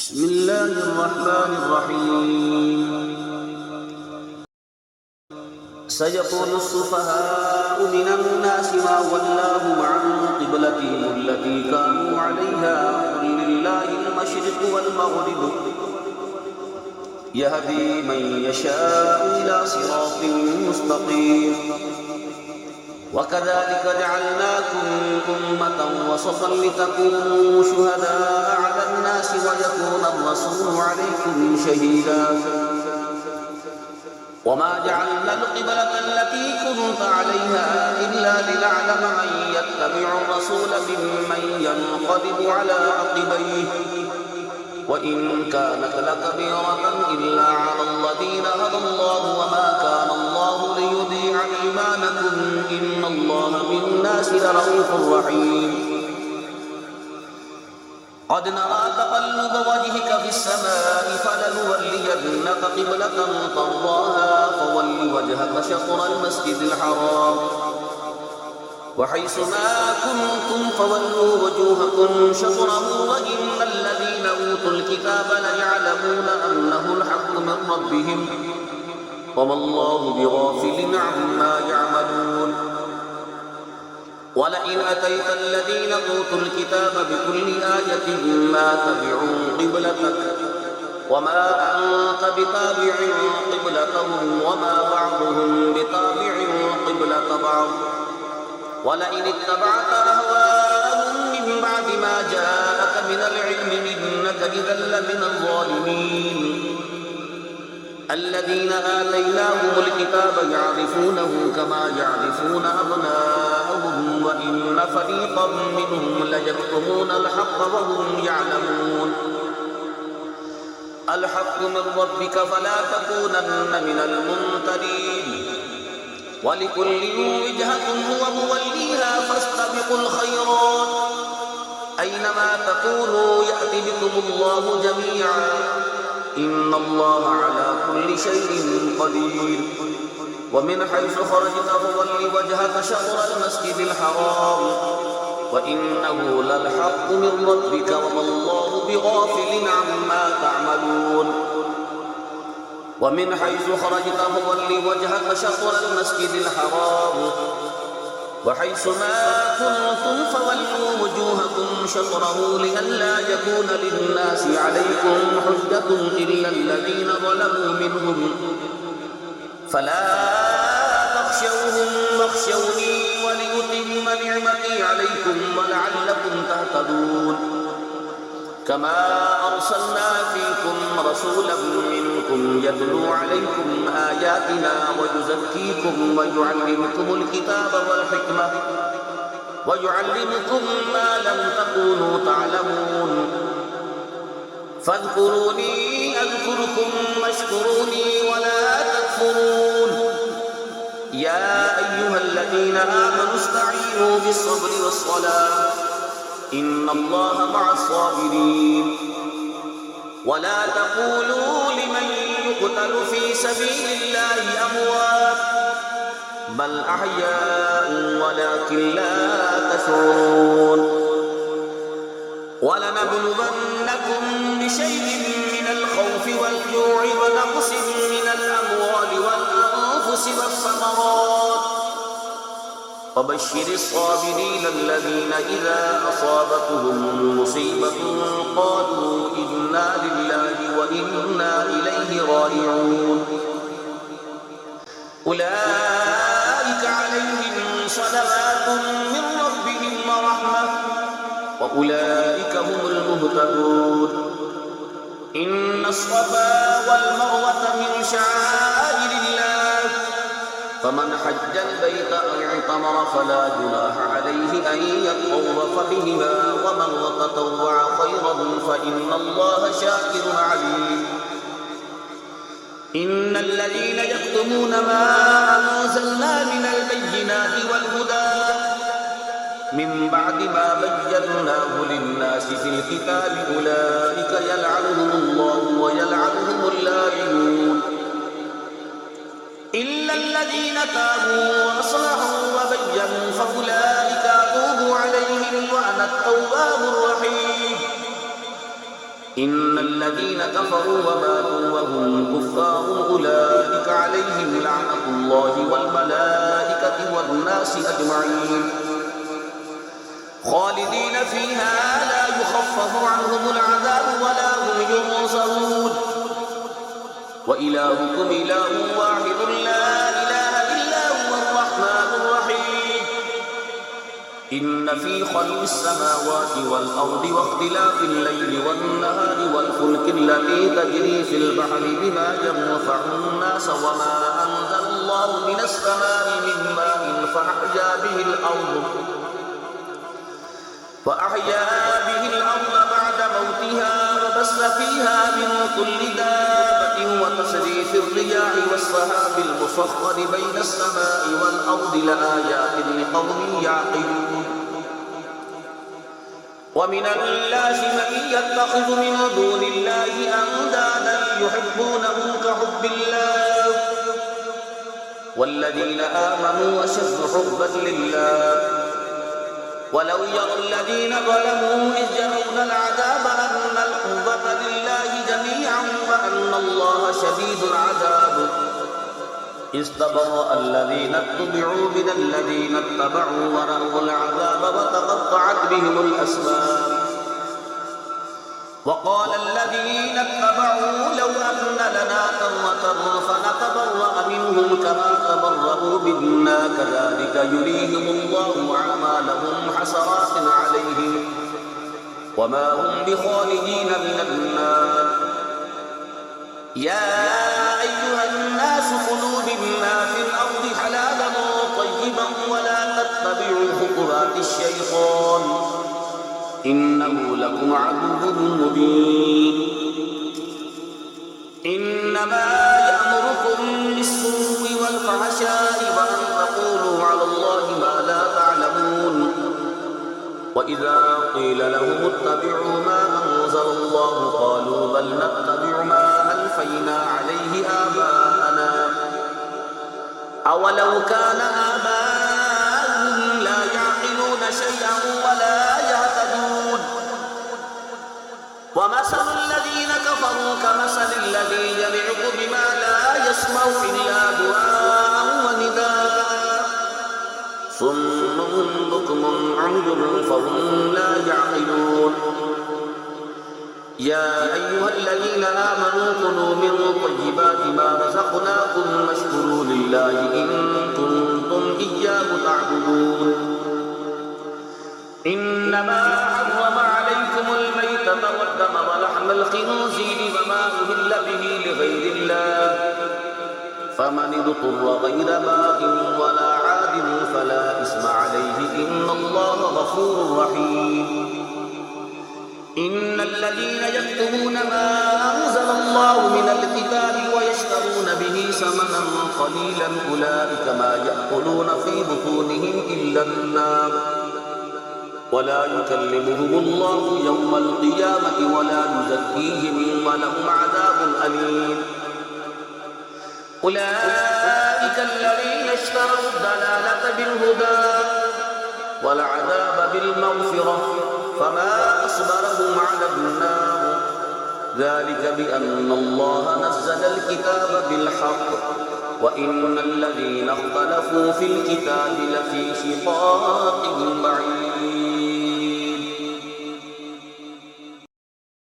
بسم الله الرحمن الرحيم. سيقول السفهاء من الناس ما ولاهم عن قبلتهم التي كانوا عليها قل لله المشرق والمغرب يهدي من يشاء إلى صراط مستقيم. وكذلك جعلناكم أمة وسطا لتكونوا شهداء على الناس ويكون الرسول عليكم شهيدا. وما جعلنا القبلة التي كنت عليها إلا لنعلم من يتبع الرسول ممن ينقلب على عقبيه وإن كانت لكبيرة إلا على الذين هدى الله وما كان الله ليضيع إيمانكم إن الله بالناس لرءوف رحيم. قد نرى تقلب وجهك في السماء فلنولينك قبلة ترضاها فول وجهك شطر المسجد الحرام وحيث ما كنتم فولوا وجوهكم شطره وإن الذين أوتوا الكتاب ليعلمون أنه الحق من ربهم وما الله بغافل عما يعملون. ولئن أتيت الذين أوتوا الكتاب بكل آية ما تبعوا قبلتك وما أنت بتابع قبلتهم وما بعضهم بتابع قبلة بعض ولئن اتبعت أهواءهم من بعد ما جاءك من العلم إنك إذا لمن الظالمين. الذين آتيناهم الكتاب يعرفونه كما يعرفون أبناءهم وإن فريقا منهم ليكتمون الحق وهم يعلمون. الحق من ربك فلا تكونن من الممترين ولكل وجهة هو موليها فاستبقوا الخيرات أينما تكونوا يأت بكم الله جميعا إن الله على كل شيء قدير. ومن حيث خرجت فول وجهك شطر المسجد الحرام وإنه للحق من ربك وما الله بغافل عما تعملون. ومن حيث خرجت فول وجهك شطر المسجد الحرام وحيث ما كنتم فولوا وجوهكم شطره لئلا يكون للناس عليكم حجة إلا الذين ظلموا منهم فلا تخشوهم واخشوني ولأتم نعمتي عليكم ولعلكم تهتدون. كما أرسلنا فيكم رسولا منكم يتلو عليكم آياتنا ويزكيكم ويعلمكم الكتاب والحكمة ويعلمكم ما لم تكونوا تعلمون. فاذكروني أذكركم واشكروني ولا تكفرون. يا أيها الذين آمنوا استعينوا بالصبر والصلاة إن الله مع الصابرين. ولا تقولوا لمن يقتل في سبيل الله أموات بل أحياء ولكن لا تشعرون. ولنبلونكم بشيء من الخوف والجوع ونقص من الأموال والأنفس والثمرات وبشر الصابرين الذين إذا أصابتهم مصيبة قالوا إنا لله وإنا إليه راجعون. أولئك عليهم صلوات من ربهم ورحمة وأولئك هم المهتدون. إن الصفا والمروة من شعائر الله فمن حج البيت أو اعتمر فلا جناح عليه أن يطوف بهما ومن تطوع خيرا فإن الله شاكر عليم. إن الذين يكتمون ما أنزلنا من البينات والهدى من بعد ما بيناه للناس في الكتاب أولئك يلعنهم الله ويلعنهم اللاعنون إلا الذين تابوا وأصلحوا وبينوا فأولئك أتوب عليهم وأنا التواب الرحيم. إن الذين كفروا وماتوا وهم كفار أولئك عليهم لعنة الله والملائكة والناس أجمعين خالدين فيها لا يخفف عنهم العذاب ولا هم ينصرون وإلهكم إله واحد لا إله إلا هو الرحمن الرحيم إن في خلق السماوات والأرض واختلاف الليل والنهار والفلك التي تجري في البحر بما ينفع الناس وما أنزل الله من السماء من ماء فأحيا به الأرض بعد موتها وبث فيها من كل دابة وتصريف الرياح والسحاب المسخر بين السماء والأرض لآيات لقوم يعقلون ومن الناس من يتخذ من دون الله أندادا يحبونهم كحب الله والذين آمنوا أشد حبا لله ولو يرى الذين ظلموا إذ يرون العذاب أن القوة لله جميعا وأن الله شديد العذاب استبرأ الذين اتبعوا من الذين اتبعوا ورأوا العذاب وتقطعت بهم الأسباب وقال الذين اتبعوا لو أن لنا كرة فنتبرأ منهم كما تبرأوا منا كذلك يريهم الله أعمالهم حسرات عليهم وما هم بخالدين من النار يا أيها الناس كلوا مما في الأرض حلالا طيبا ولا تتبعوا خطوات الشيطان إنه لكم عدو مبين إنما يأمركم بالسوء والفحشاء وأن تقولوا على الله ما لا تعلمون وإذا قيل لهم اتبعوا ما أنزل الله قالوا بل نتبع ما ألفينا عليه آباءنا أولو كان آباؤهم لا يعقلون شيئا ولا يهتدون ومثل الذين كفروا كمثل الذي يدعو بما لا يسمع إلا دعاء ونداء صم بكم عمي فهم لا يعقلون يا أيها الذين آمنوا كلوا من طيبات ما رزقناكم واشكروا لله إن كنتم إياه تعبدون إنما حرم عليكم الميتة والدم ولحم الخنزير وما أهل به لغير الله فمن اضطر غير باغ ولا عاد فلا إثم عليه إن الله غفور رحيم إن الذين يكتمون ما أنزل الله من الكتاب ويشترون به ثمنا قليلا أولئك ما يأكلون في بطونهم إلا النار ولا يكلمهم الله يوم القيامة ولا يزكيهم ولهم عذاب أليم أولئك الذين اشتروا الضلالة بالهدى والعذاب بالمغفرة فما أصبرهم على النار ذلك بأن الله نزل الكتاب بالحق وإن الذين اختلفوا في الكتاب لفي شقاق بعيد